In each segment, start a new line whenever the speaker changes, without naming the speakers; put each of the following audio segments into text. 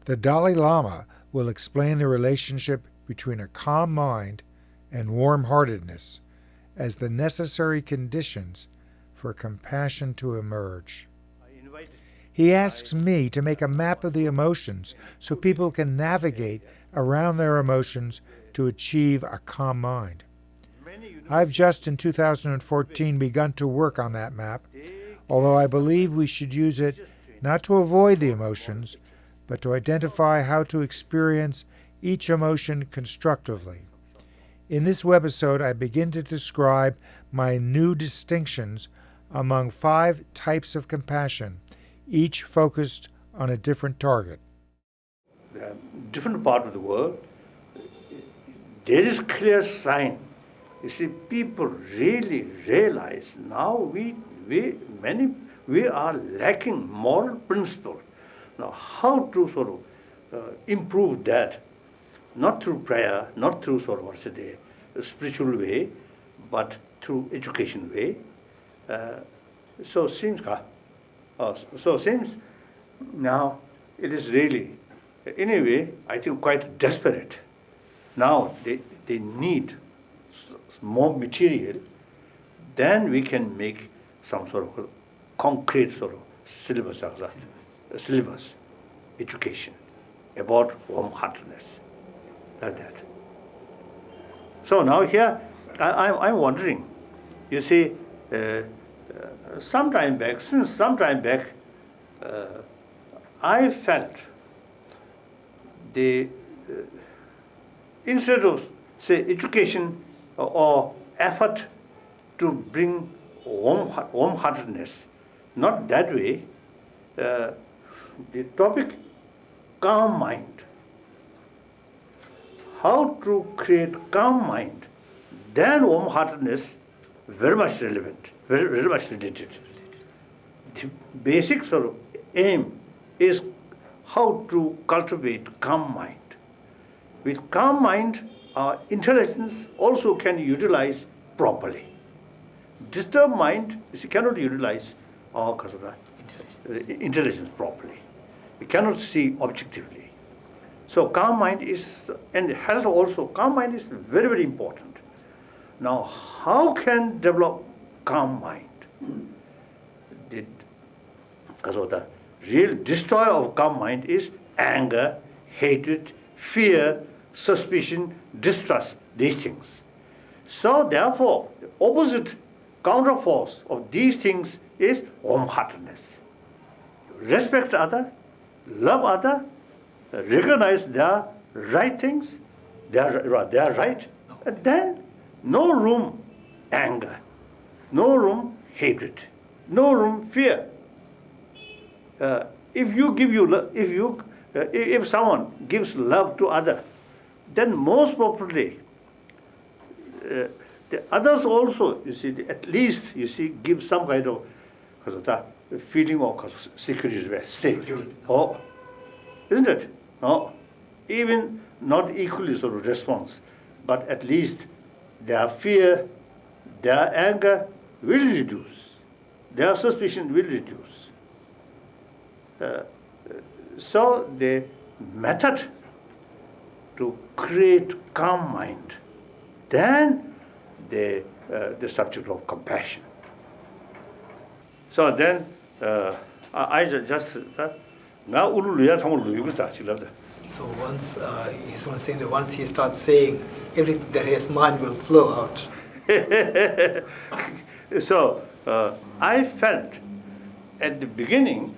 The Dalai Lama will explain the relationship between a calm mind and warm-heartedness as the necessary conditions for compassion to emerge. He asks me to make a map of the emotions so people can navigate around their emotions to achieve a calm mind. I've just in 2014 begun to work on that map, although I believe we should use it not to avoid the emotions, but to identify how to experience each emotion constructively. In this webisode, I begin to describe my new distinctions among 5 types of compassion, each focused on a different target.
Different part of the world, there is clear sign. You see, people really realize now we are lacking moral principle. Now, how to sort of improve that? Not through prayer, not through sort of a spiritual way, but through education way. So seems now it is really, in a way, I think quite desperate. Now they need more material, then we can make some sort of concrete sort of syllabus education about warm-heartedness, like that. So now here, I'm wondering, you see, since some time back, I felt instead of, say, education or effort to bring warm-heartedness, not that way, the topic, calm mind. How to create calm mind, then warm-heartedness, very much relevant, very much related. The basic sort of aim is how to cultivate calm mind. With calm mind, our intelligence also can utilize properly. Disturbed mind, you see, cannot utilize our intelligence properly. We cannot see objectively. So calm mind is, and health also, calm mind is very, very important. Now, how can develop calm mind? The real destroyer of calm mind is anger, hatred, fear, suspicion, distrust, these things. So therefore, the opposite counterforce of these things is warm-heartedness. Respect other, love other, recognize their right things, they are right, and then no room anger, no room hatred, no room fear. If someone gives love to other, then most probably the others also, you see, at least, you see, give some kind of feeling of security, safety. Oh, isn't it? No, even not equally sort of response, but at least their fear, their anger will reduce, their suspicion will reduce. So the method to create calm mind, then the subject of compassion. So then I just
so once he's going to say that once he starts saying, everything that his mind will flow out.
So I felt at the beginning,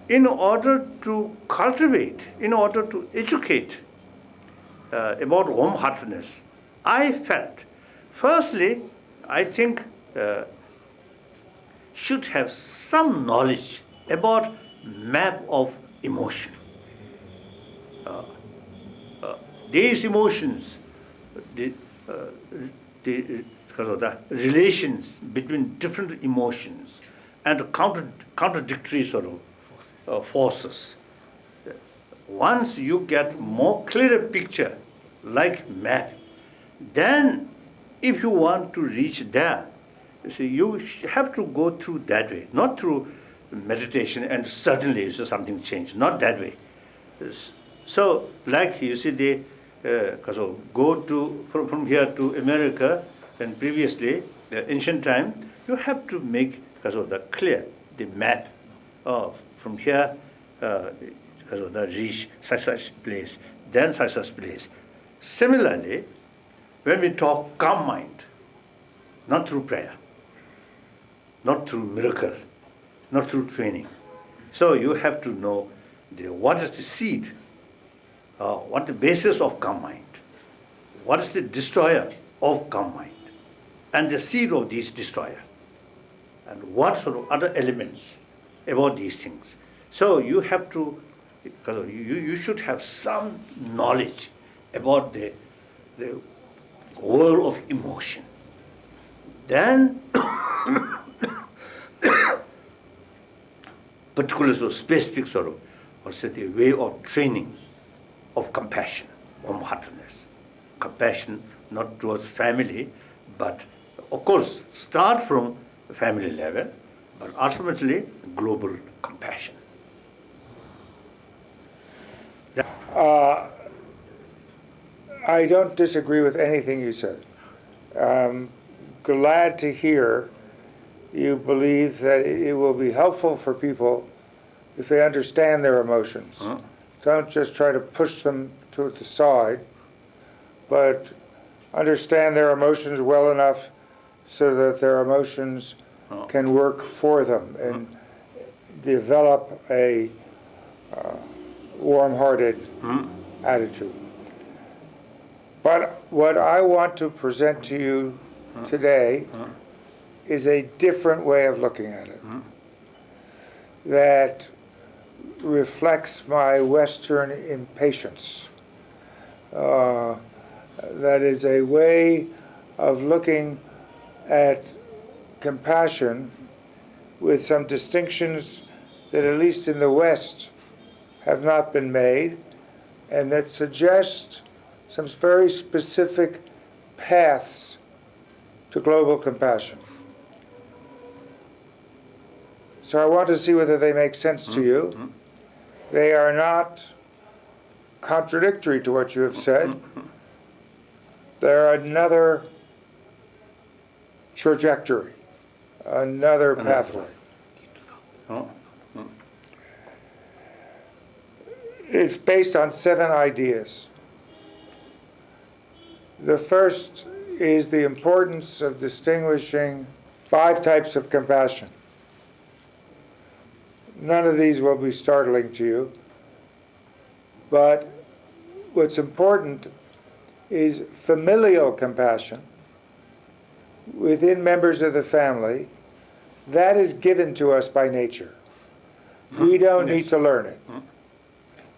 in order to cultivate, in order to educate about warm-heartedness, I felt, firstly, I think should have some knowledge about map of emotion. These emotions, the relations between different emotions and contradictory sort of forces. Once you get more clearer picture, like map, then if you want to reach there, you see, you have to go through that way, not through meditation and suddenly something changed, not that way. So, like you see, they go to from here to America, and previously, the ancient time, you have to make the clear the map from here, the reach such place, then such place. Similarly, when we talk calm mind, not through prayer, not through miracle, not through training. So you have to know what is the seed, what the basis of calm mind, what is the destroyer of calm mind, and the seed of these destroyer, and what sort of other elements about these things. So you have to, you should have some knowledge about the world of emotion. Then, particular sort of specific sort of, or say the way of training of compassion, warm-heartedness. Compassion not towards family, but of course start from family level, but ultimately global compassion.
I don't disagree with anything you said. I'm glad to hear you believe that it will be helpful for people if they understand their emotions. Don't just try to push them to the side, but understand their emotions well enough so that their emotions can work for them and develop a warm-hearted attitude. But what I want to present to you today is a different way of looking at it that reflects my Western impatience. That is a way of looking at compassion with some distinctions that, at least in the West, have not been made, and that suggest some very specific paths to global compassion. So I want to see whether they make sense to you. They are not contradictory to what you have said. They're another trajectory, another pathway. It's based on 7 ideas. The first is the importance of distinguishing 5 types of compassion. None of these will be startling to you, but what's important is familial compassion within members of the family. That is given to us by nature. We don't need to learn it.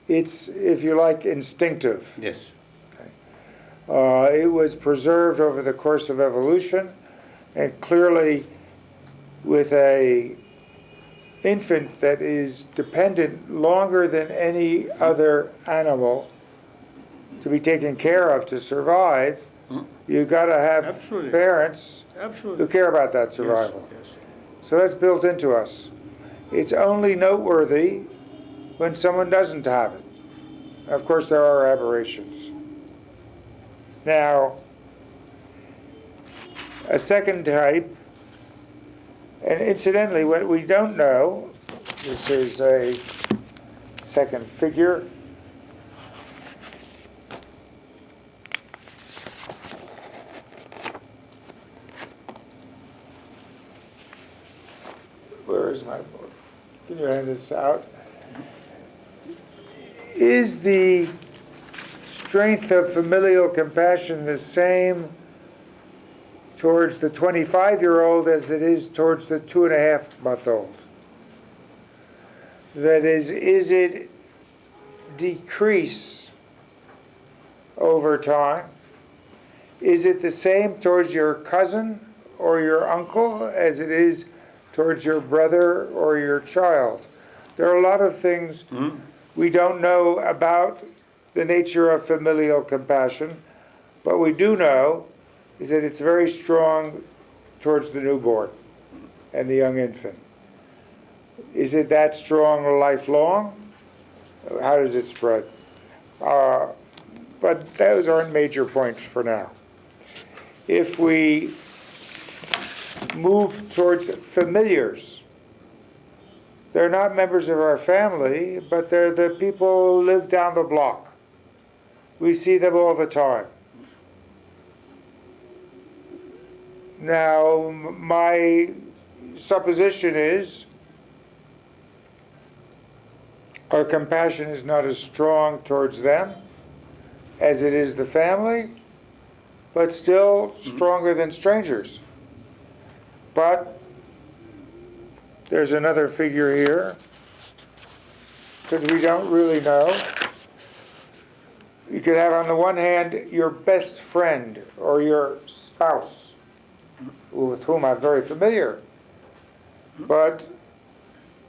It's, if you like, instinctive.
Yes.
It was preserved over the course of evolution, and clearly with a infant that is dependent longer than any other animal to be taken care of to survive, you've got to have parents who care about that survival.
Yes.
So that's built into us. It's only noteworthy when someone doesn't have it. Of course, there are aberrations. Now, a second type, and incidentally, what we don't know, this is a second figure. Where is my book? Can you hand this out? Is the strength of familial compassion the same towards the 25-year-old as it is towards the 2.5-month-old? That is it decrease over time? Is it the same towards your cousin or your uncle as it is towards your brother or your child? There are a lot of things we don't know about the nature of familial compassion. What we do know is that it's very strong towards the newborn and the young infant. Is it that strong lifelong? how does it spread? But those aren't major points for now. If we move towards familiars, they're not members of our family, but they're the people who live down the block. We see them all the time. Now, my supposition is our compassion is not as strong towards them as it is the family, but still stronger than strangers. But there's another figure here, because we don't really know. You could have, on the one hand, your best friend or your spouse, with whom I'm very familiar. But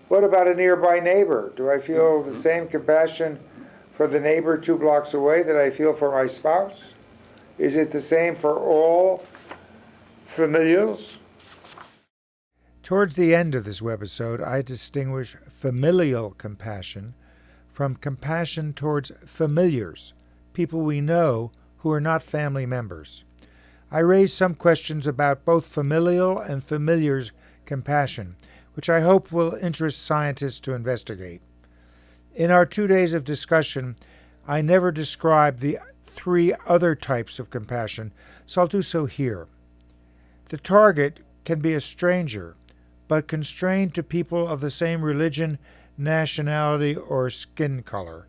what about a nearby neighbor? Do I feel the same compassion for the neighbor 2 blocks away that I feel for my spouse? Is it the same for all familials? Towards the end of this webisode, I distinguish familial compassion from compassion towards familiars, people we know who are not family members. I raise some questions about both familial and familiars compassion, which I hope will interest scientists to investigate. In our 2 days of discussion, I never described the 3 other types of compassion, so I'll do so here. The target can be a stranger, but constrained to people of the same religion, nationality, or skin color.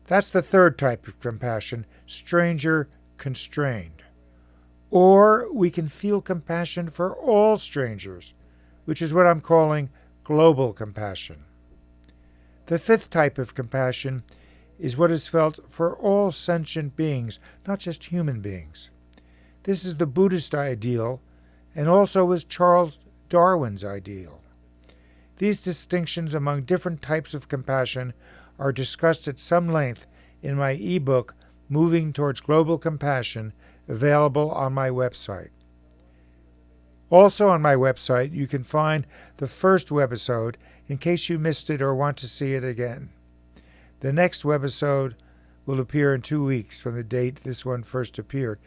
That's the 3rd type of compassion, stranger constrained. Or we can feel compassion for all strangers, which is what I'm calling global compassion. The 5th type of compassion is what is felt for all sentient beings, not just human beings. This is the Buddhist ideal, and also was Charles Darwin's ideal. These distinctions among different types of compassion are discussed at some length in my ebook, Moving Towards Global Compassion, available on my website. Also on my website, you can find the first webisode in case you missed it or want to see it again. The next webisode will appear in 2 weeks from the date this one first appeared.